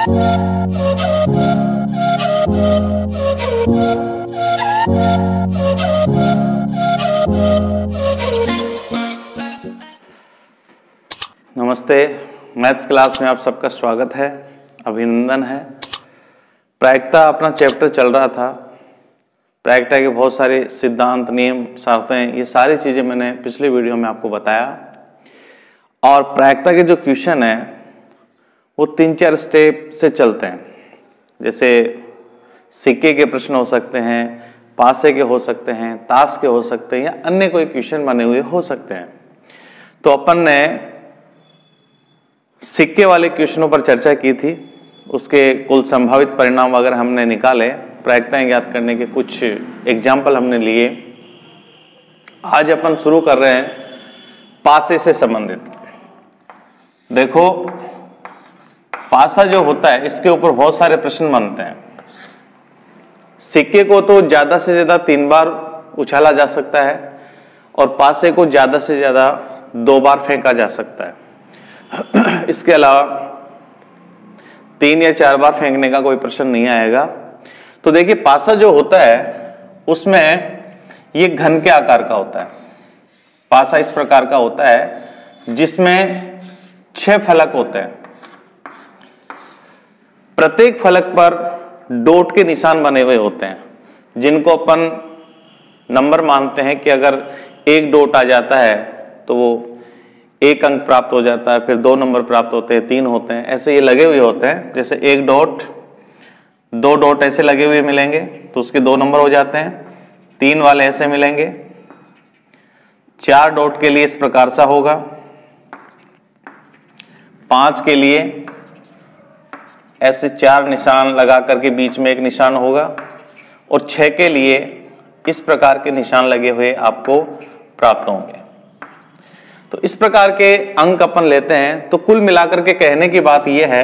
नमस्ते, maths class में आप सबका स्वागत है, अभिनंदन है। प्रायिकता अपना चैप्टर चल रहा था। प्रायिकता के बहुत सारे सिद्धांत, नियम, शर्तें, ये सारी चीज़ें मैंने पिछले वीडियो में आपको बताया। और प्रायिकता के जो क्वेश्चन है वो 3-4 स्टेप से चलते हैं। जैसे सिक्के के प्रश्न हो सकते हैं, पासे के हो सकते हैं, ताश के हो सकते हैं, या अन्य कोई क्वेश्चन बने हुए हो सकते हैं। तो अपन ने सिक्के वाले क्वेश्चनों पर चर्चा की थी, उसके कुल संभावित परिणाम वगैरह हमने निकाले, प्रायिकताएं ज्ञात करने के कुछ एग्जाम्पल हमने लिए। आज अपन शुरू कर रहे हैं पासे से संबंधित। देखो, पासा जो होता है इसके ऊपर बहुत सारे प्रश्न बनते हैं। सिक्के को तो ज्यादा से ज्यादा 3 बार उछाला जा सकता है और पासे को ज्यादा से ज्यादा 2 बार फेंका जा सकता है। इसके अलावा 3 या 4 बार फेंकने का कोई प्रश्न नहीं आएगा। तो देखिए, पासा जो होता है उसमें ये घन के आकार का होता है। पासा इस प्रकार का होता है जिसमें 6 फलक होते हैं। प्रत्येक फलक पर डॉट के निशान बने हुए होते हैं, जिनको अपन नंबर मानते हैं कि अगर 1 डॉट आ जाता है तो वो 1 अंक प्राप्त हो जाता है, फिर 2 नंबर प्राप्त होते हैं, 3 होते हैं, ऐसे ये लगे हुए होते हैं। जैसे 1 डॉट, 2 डॉट ऐसे लगे हुए मिलेंगे तो उसके 2 नंबर हो जाते हैं। 3 वाले ऐसे मिलेंगे। 4 डॉट के लिए इस प्रकार सा होगा। 5 के लिए ऐसे 4 निशान लगा करके बीच में एक निशान होगा, और 6 के लिए इस प्रकार के निशान लगे हुए आपको प्राप्त होंगे। तो इस प्रकार के अंक अपन लेते हैं। तो कुल मिलाकर के कहने की बात यह है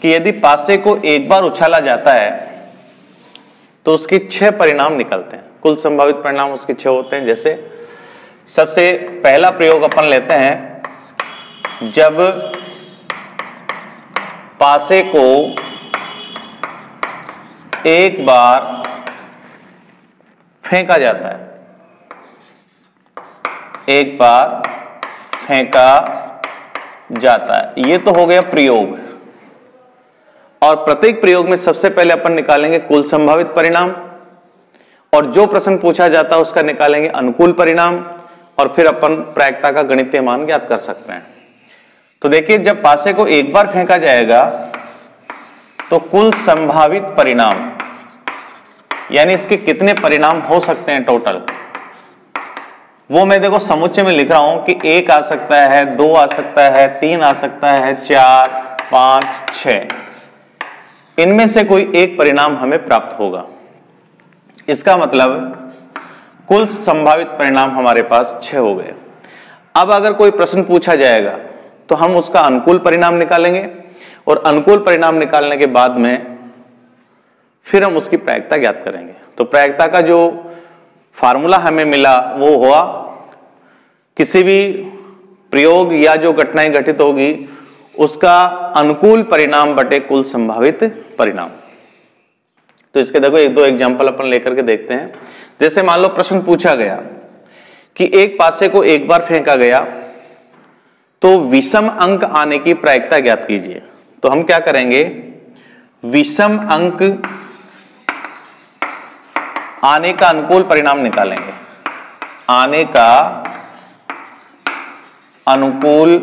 कि यदि पासे को एक बार उछाला जाता है तो उसके 6 परिणाम निकलते हैं। कुल संभावित परिणाम उसके 6 होते हैं। जैसे सबसे पहला प्रयोग अपन लेते हैं, जब पासे को एक बार फेंका जाता है, एक बार फेंका जाता है, ये तो हो गया प्रयोग। और प्रत्येक प्रयोग में सबसे पहले अपन निकालेंगे कुल संभावित परिणाम, और जो प्रश्न पूछा जाता है उसका निकालेंगे अनुकूल परिणाम, और फिर अपन प्रायिकता का गणितीय मान ज्ञात कर सकते हैं। तो देखिए, जब पासे को एक बार फेंका जाएगा तो कुल संभावित परिणाम, यानी इसके कितने परिणाम हो सकते हैं टोटल, वो मैं देखो समुच्चय में लिख रहा हूं कि 1 आ सकता है, 2 आ सकता है, 3 आ सकता है, 4, 5, 6, इनमें से कोई एक परिणाम हमें प्राप्त होगा। इसका मतलब कुल संभावित परिणाम हमारे पास 6 हो गए। अब अगर कोई प्रश्न पूछा जाएगा तो हम उसका अनुकूल परिणाम निकालेंगे, और अनुकूल परिणाम निकालने के बाद में फिर हम उसकी प्रायिकता ज्ञात करेंगे। तो प्रायिकता का जो फार्मूला हमें मिला वो हुआ, किसी भी प्रयोग या जो घटनाएं घटित होगी उसका अनुकूल परिणाम बटे कुल संभावित परिणाम। तो इसके देखो 1-2 एग्जाम्पल अपन लेकर के देखते हैं। जैसे मान लो प्रश्न पूछा गया कि एक पासे को एक बार फेंका गया तो विषम अंक आने की प्रायिकता ज्ञात कीजिए। तो हम क्या करेंगे, विषम अंक आने का अनुकूल परिणाम निकालेंगे। आने का अनुकूल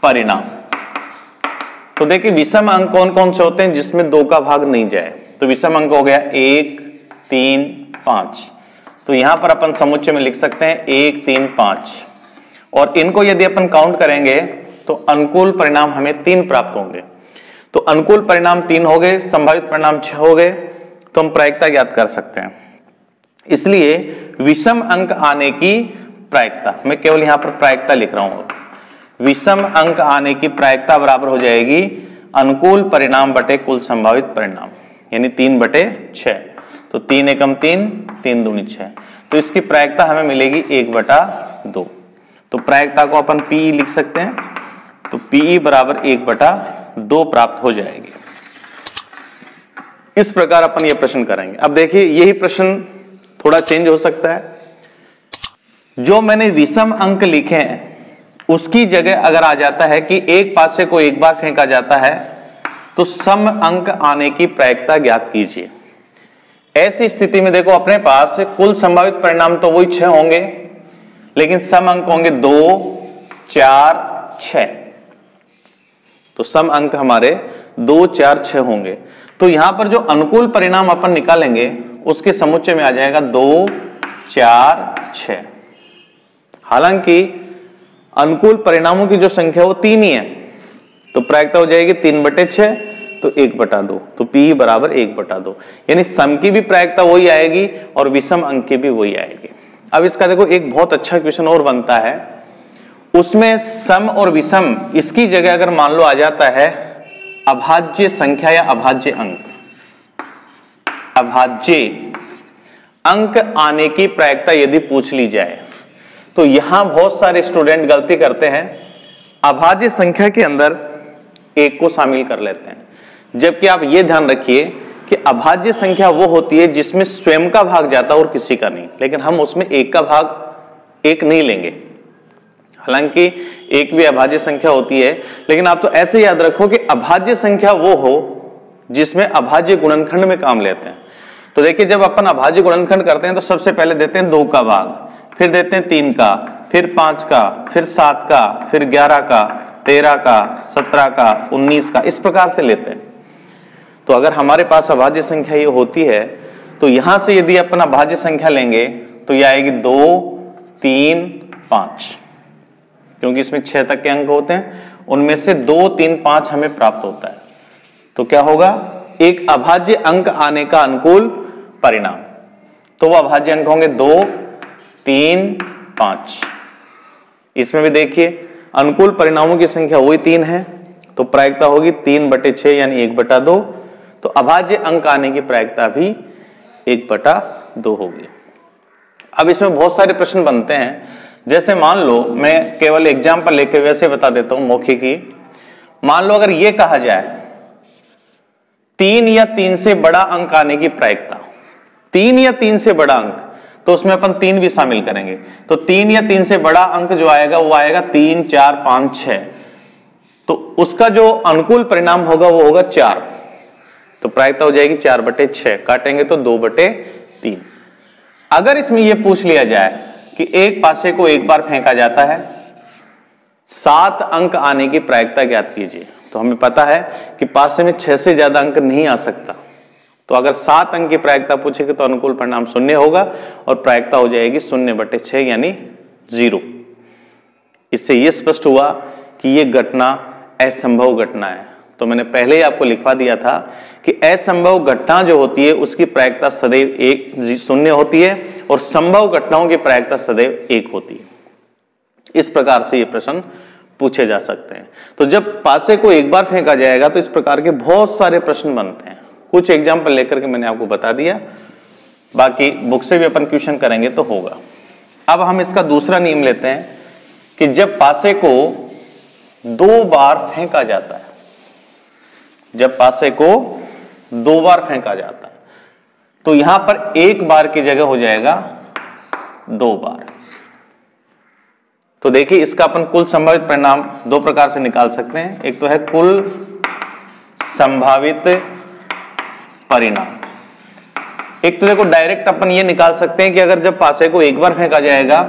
परिणाम। तो देखिए, विषम अंक कौन कौन से होते हैं जिसमें 2 का भाग नहीं जाए। तो विषम अंक हो गया 1, 3, 5। तो यहां पर अपन समुच्चय में लिख सकते हैं 1, 3, 5, और इनको यदि अपन काउंट करेंगे तो अनुकूल परिणाम हमें 3 प्राप्त होंगे। तो अनुकूल परिणाम 3 हो गए, संभावित परिणाम 6 हो गए, तो हम प्रायिकता ज्ञात कर सकते हैं। इसलिए विषम अंक आने की प्रायिकता, मैं केवल यहां पर प्रायिकता लिख रहा हूं, विषम अंक आने की प्रायिकता बराबर हो जाएगी अनुकूल परिणाम बटे कुल संभावित परिणाम, यानी 3/6। तो 3 एकम 3, 3 दूनी 6। तो इसकी प्रायिकता हमें मिलेगी 1/2। तो प्रायिकता को अपन पीई लिख सकते हैं। तो पीई बराबर 1/2 2 प्राप्त हो जाएगी। इस प्रकार अपन ये प्रश्न करेंगे। अब देखिए यही प्रश्न थोड़ा चेंज हो सकता है। जो मैंने विषम अंक लिखे हैं उसकी जगह अगर आ जाता है कि एक पासे को एक बार फेंका जाता है तो सम अंक आने की प्रायिकता ज्ञात कीजिए। ऐसी स्थिति में देखो अपने पास कुल संभावित परिणाम तो वही 6 होंगे, लेकिन सम अंक होंगे 2, 4, 6। तो सम अंक हमारे 2, 4, 6 होंगे। तो यहां पर जो अनुकूल परिणाम अपन निकालेंगे उसके समुच्चय में आ जाएगा 2, 4, 6। हालांकि अनुकूल परिणामों की जो संख्या वो 3 ही है, तो प्रायिकता हो जाएगी 3/6, तो 1/2, तो P बराबर 1/2। यानी सम की भी प्रायिकता वही आएगी और विषम अंक की भी वही आएगी। अब इसका देखो एक बहुत अच्छा क्वेश्चन और बनता है, उसमें सम और विषम इसकी जगह अगर मान लो आ जाता है अभाज्य संख्या या अभाज्य अंक, अभाज्य अंक आने की प्रायिकता यदि पूछ ली जाए, तो यहां बहुत सारे स्टूडेंट गलती करते हैं, अभाज्य संख्या के अंदर 1 को शामिल कर लेते हैं। जबकि आप यह ध्यान रखिए कि अभाज्य संख्या वो होती है जिसमें स्वयं का भाग जाता है और किसी का नहीं, लेकिन हम उसमें 1 का भाग 1 नहीं लेंगे। हालांकि 1 भी अभाज्य संख्या होती है, लेकिन आप तो ऐसे याद रखो कि अभाज्य संख्या वो हो जिसमें अभाज्य गुणनखंड में काम लेते हैं। तो देखिए जब अपन अभाज्य गुणनखंड करते हैं तो सबसे पहले देते हैं 2 का भाग, फिर देते हैं 3 का, फिर 5 का, फिर 7 का, फिर 11 का, 13 का, 17 का, 19 का, इस प्रकार से लेते हैं। तो अगर हमारे पास अभाज्य संख्या ये होती है तो यहां से यदि अपन अभाज्य संख्या लेंगे तो ये आएगी 2, 3, 5, क्योंकि इसमें 6 तक के अंक होते हैं, उनमें से 2, 3, 5 हमें प्राप्त होता है। तो क्या होगा, एक अभाज्य अंक आने का अनुकूल परिणाम, तो वो अभाज्य अंक होंगे 2, 3, 5। इसमें भी देखिए अनुकूल परिणामों की संख्या वही 3 है, तो प्रायिकता होगी 3/6 यानी 1/2। तो अभाज्य अंक आने की प्रायिकता भी 1/2 होगी। अब इसमें बहुत सारे प्रश्न बनते हैं, जैसे मान लो मैं केवल एग्जाम्पल लेके वैसे बता देता हूं मौखिकी। मान लो अगर यह कहा जाए 3 या 3 से बड़ा अंक आने की प्रायिकता, 3 या 3 से बड़ा अंक, तो उसमें अपन 3 भी शामिल करेंगे। तो 3 या 3 से बड़ा अंक जो आएगा वो आएगा 3, 4, 5, 6। तो उसका जो अनुकूल परिणाम होगा वो होगा 4। तो प्रायिकता हो जाएगी 4/6, काटेंगे तो 2/3। अगर इसमें यह पूछ लिया जाए कि एक पासे को एक बार फेंका जाता है, 7 अंक आने की प्रायिकता ज्ञात कीजिए, तो हमें पता है कि पासे में 6 से ज्यादा अंक नहीं आ सकता। तो अगर 7 अंक की प्रायिकता पूछेगी तो अनुकूल परिणाम 0 होगा और प्रायिकता हो जाएगी 0/6 यानी 0। इससे यह स्पष्ट हुआ कि यह घटना असंभव घटना है। तो मैंने पहले ही आपको लिखवा दिया था कि असंभव घटना जो होती है उसकी प्रायिकता सदैव 0 होती है और संभव घटनाओं की प्रायिकता सदैव 1 होती है। इस प्रकार से ये प्रश्न पूछे जा सकते हैं। तो जब पासे को एक बार फेंका जाएगा तो इस प्रकार के बहुत सारे प्रश्न बनते हैं। कुछ एग्जाम्पल लेकर के मैंने आपको बता दिया, बाकी बुक से भी अपन क्वेश्चन करेंगे तो होगा। अब हम इसका दूसरा नियम लेते हैं कि जब पासे को 2 बार फेंका जाता है, जब पासे को 2 बार फेंका जाता है तो यहां पर 1 बार की जगह हो जाएगा 2 बार। तो देखिए इसका अपन कुल संभावित परिणाम 2 प्रकार से निकाल सकते हैं। एक तो है कुल संभावित परिणाम, एक तो देखो डायरेक्ट अपन ये निकाल सकते हैं कि अगर जब पासे को 1 बार फेंका जाएगा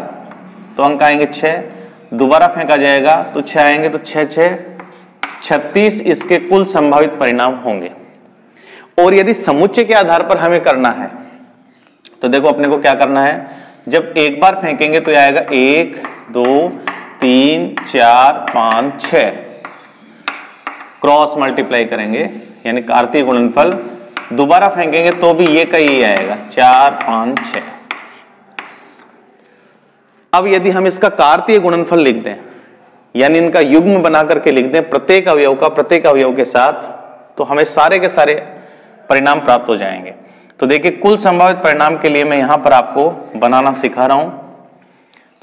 तो अंक आएंगे 6, दोबारा फेंका जाएगा तो 6 आएंगे, तो 6, 6, 36 इसके कुल संभावित परिणाम होंगे। और यदि समुच्चय के आधार पर हमें करना है तो देखो अपने को क्या करना है, जब 1 बार फेंकेंगे तो आएगा 1, 2, 3, 4, 5, 6, क्रॉस मल्टीप्लाई करेंगे यानी कार्तीय गुणनफल। दोबारा फेंकेंगे तो भी ये का ही आएगा 4, 5, 6। अब यदि हम इसका कार्तीय गुणनफल लिख दें यानी इनका युग्म बना करके लिख दें प्रत्येक अवयव के साथ, तो हमें सारे के सारे परिणाम प्राप्त हो जाएंगे। तो देखिए कुल संभावित परिणाम के लिए मैं यहां पर आपको बनाना सिखा रहा हूं।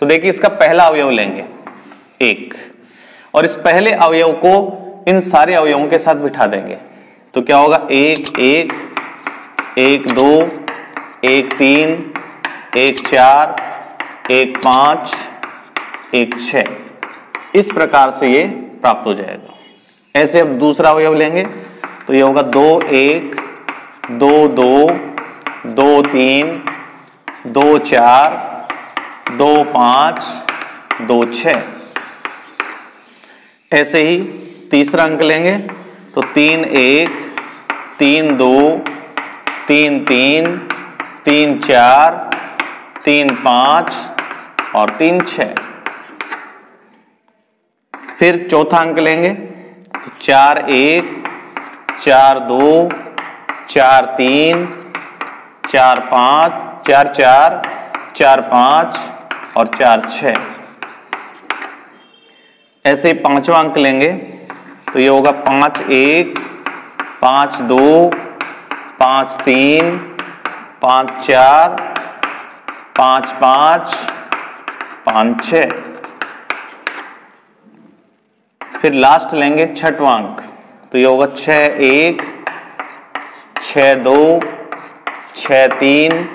तो देखिए इसका पहला अवयव लेंगे 1 और इस पहले अवयव को इन सारे अवयवों के साथ बिठा देंगे तो क्या होगा, 1 1 1 2 1 3 1 4 1 5 1 6, इस प्रकार से ये प्राप्त हो जाएगा। ऐसे अब दूसरा अवयव लेंगे तो ये होगा 2 1 2 2 2 3 2 4 2 5 2 6। ऐसे ही तीसरा अंक लेंगे तो 3 1 3 2 3 3 3 4 3 5 और 3 6। फिर चौथा अंक लेंगे 4 1 4 2 4 3 4 5 4 4 4 5 और 4 6। ऐसे ही पांचवा अंक लेंगे तो ये होगा 5 1 5 2 5 3 5 4 5 5 5 6। फिर लास्ट लेंगे छठवां अंक तो ये होगा 6 1 6 2 6 3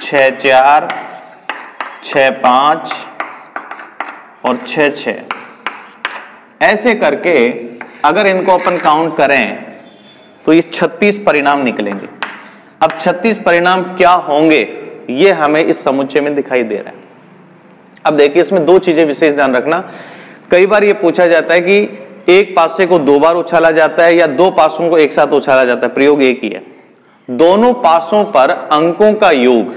6 4 6 5 और 6 6। ऐसे करके अगर इनको अपन काउंट करें तो ये 36 परिणाम निकलेंगे। अब 36 परिणाम क्या होंगे ये हमें इस समुच्चय में दिखाई दे रहा है। अब देखिए इसमें दो चीजें विशेष ध्यान रखना। कई बार ये पूछा जाता है कि एक पासे को 2 बार उछाला जाता है या 2 पासों को एक साथ उछाला जाता है। प्रयोग एक ही है। दोनों पासों पर अंकों का योग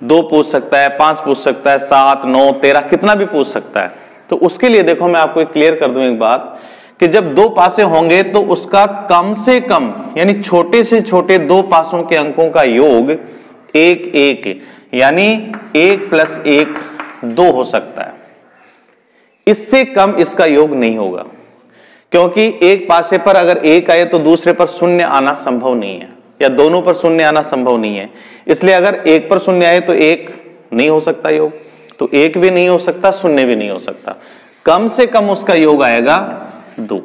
2 पूछ सकता है, 5 पूछ सकता है, 7 9 13 कितना भी पूछ सकता है। तो उसके लिए देखो मैं आपको क्लियर कर दूं एक बात कि जब 2 पासे होंगे तो उसका कम से कम यानी छोटे से छोटे 2 पासों के अंकों का योग 1 1 यानी 1 + 1 2 हो सकता है। इससे कम इसका योग नहीं होगा क्योंकि एक पासे पर अगर 1 आए तो दूसरे पर 0 आना संभव नहीं है या दोनों पर 0 आना संभव नहीं है। इसलिए अगर 1 पर 0 आए तो 1 नहीं हो सकता योग, तो 1 भी नहीं हो सकता, 0 भी नहीं हो सकता। कम से कम उसका योग आएगा 2।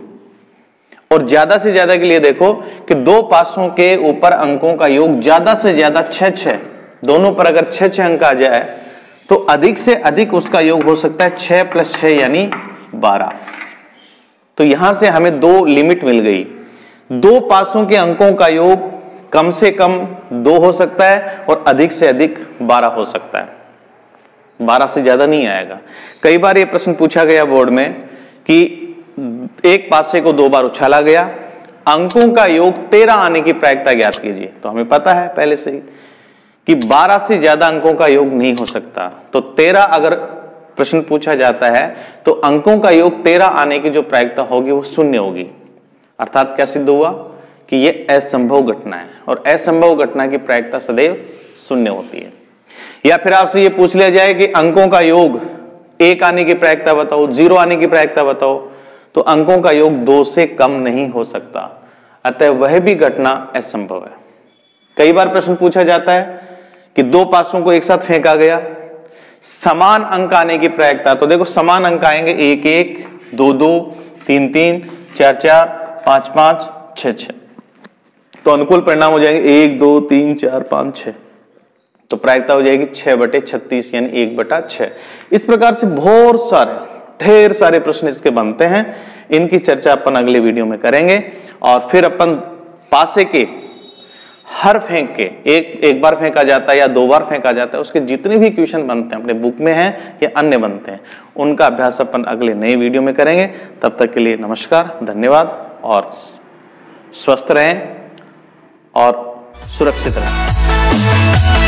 और ज्यादा से ज्यादा के लिए देखो कि 2 पासों के ऊपर अंकों का योग ज्यादा से ज्यादा 6 6, दोनों पर अगर 6 6 अंक आ जाए तो अधिक से अधिक उसका योग हो सकता है 6 + 6 यानी 12। तो यहां से हमें 2 लिमिट मिल गई। 2 पासों के अंकों का योग कम से कम 2 हो सकता है और अधिक से अधिक 12 हो सकता है। 12 से ज्यादा नहीं आएगा। कई बार यह प्रश्न पूछा गया बोर्ड में कि एक पासे को 2 बार उछाला गया, अंकों का योग 13 आने की प्रायिकता ज्ञात कीजिए। तो हमें पता है पहले से ही कि 12 से ज्यादा अंकों का योग नहीं हो सकता। तो 13 अगर प्रश्न पूछा जाता है तो अंकों का योग 13 आने की जो प्रायिकता होगी वो 0 होगी। अर्थात क्या सिद्ध हुआ कि ये असंभव घटना है और असंभव घटना की प्रायिकता सदैव 0 होती है। या फिर आपसे ये पूछ लिया जाए कि अंकों का योग 1 आने की प्रायिकता बताओ, 0 आने की प्रायिकता बताओ, तो अंकों का योग 2 से कम नहीं हो सकता। अतः वह भी घटना असंभव है। कई बार प्रश्न पूछा जाता है कि 2 पासों को एक साथ फेंका गया, समान अंक आने की प्रायिकता। तो देखो समान अंक आएंगे 1 1 2 2 3 3 4 4 5 5 6 6। तो अनुकूल परिणाम हो जाएंगे 1 2 3 4 5 6। तो प्रायिकता हो जाएगी 6/36 यानी 1/6। इस प्रकार से बहुत सारे ढेर सारे प्रश्न इसके बनते हैं। इनकी चर्चा अपन अगले वीडियो में करेंगे और फिर अपन पासे के हर फेंक के एक बार फेंका जाता है या 2 बार फेंका जाता है उसके जितने भी क्वेश्चन बनते हैं अपने बुक में हैं या अन्य बनते हैं उनका अभ्यास अपन अगले नए वीडियो में करेंगे। तब तक के लिए नमस्कार, धन्यवाद और स्वस्थ रहें और सुरक्षित रहें।